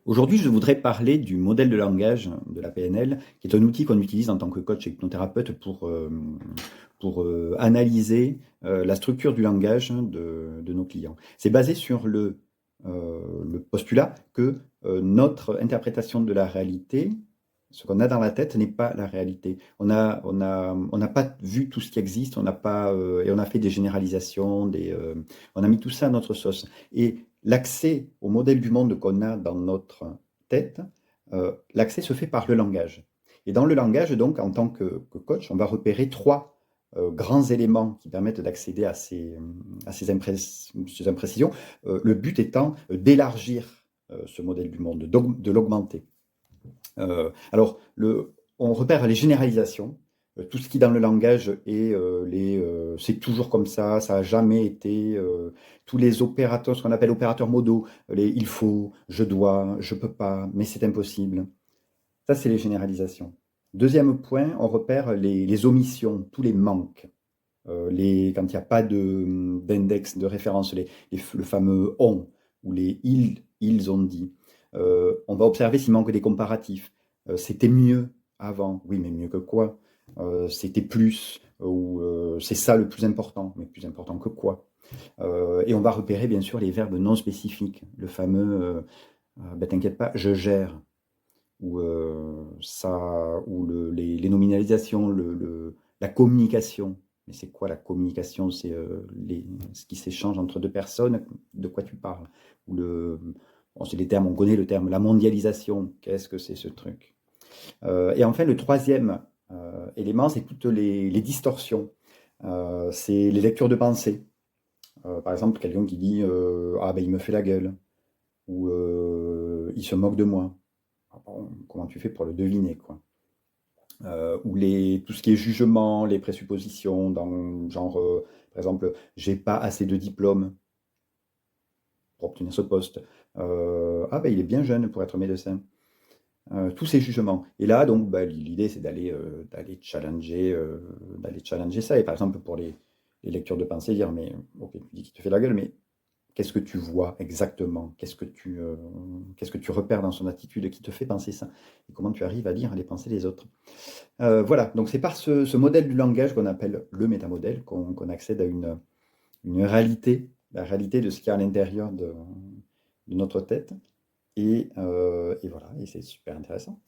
Aujourd'hui, je voudrais parler du modèle de langage de la PNL, qui est un outil qu'on utilise en tant que coach et hypnothérapeute pour analyser la structure du langage de nos clients. C'est basé sur le postulat que notre interprétation de la réalité, ce qu'on a dans la tête, n'est pas la réalité. On n'a pas vu tout ce qui existe, on n'a pas, et on a fait des généralisations, on a mis tout ça à notre sauce. Et l'accès au modèle du monde qu'on a dans notre tête, l'accès se fait par le langage. Et dans le langage, donc, en tant que coach, on va repérer trois grands éléments qui permettent d'accéder ces imprécisions. Le but étant d'élargir ce modèle du monde, de l'augmenter. Alors, on repère les généralisations, tout ce qui dans le langage est c'est toujours comme ça n'a jamais été. Tous les opérateurs, ce qu'on appelle opérateurs modaux, il faut, je dois, je peux pas, mais c'est impossible. Ça, c'est les généralisations. Deuxième point, on repère les omissions, tous les manques. Quand il n'y a pas d'index, de référence, le fameux on ou les ils ont dit. On va observer s'il manque des comparatifs. C'était mieux avant. Oui, mais mieux que quoi? C'était plus, ou c'est ça le plus important. Mais plus important que quoi? Et on va repérer bien sûr les verbes non spécifiques. Le fameux ben, t'inquiète pas, je gère. Ou ça, ou les nominalisations, la communication. Mais c'est quoi la communication? C'est ce qui s'échange entre deux personnes, de quoi tu parles? Ou bon, c'est les termes, on connaît le terme, la mondialisation. Qu'est-ce que c'est ce truc? Et enfin, le troisième élément, c'est toutes les distorsions. C'est les lectures de pensée. Par exemple, quelqu'un qui dit ah ben il me fait la gueule, ou il se moque de moi. Ah bon, comment tu fais pour le deviner, quoi? Ou tout ce qui est jugement, les présuppositions, dans genre, par exemple, j'ai pas assez de diplôme pour obtenir ce poste. Ah ben il est bien jeune pour être médecin. Tous ces jugements. Et là, donc, bah, l'idée, c'est d'aller challenger ça. Et par exemple, pour les lectures de pensée, dire, mais ok, tu dis qu'il te fait la gueule, mais qu'est-ce que tu vois exactement? Qu'est-ce que tu repères dans son attitude qui te fait penser ça? Et comment tu arrives à lire les pensées des autres? Voilà, donc c'est par ce modèle du langage qu'on appelle le métamodèle qu'on accède à une réalité, la réalité de ce qu'il y a à l'intérieur de notre tête. Et voilà, et c'est super intéressant.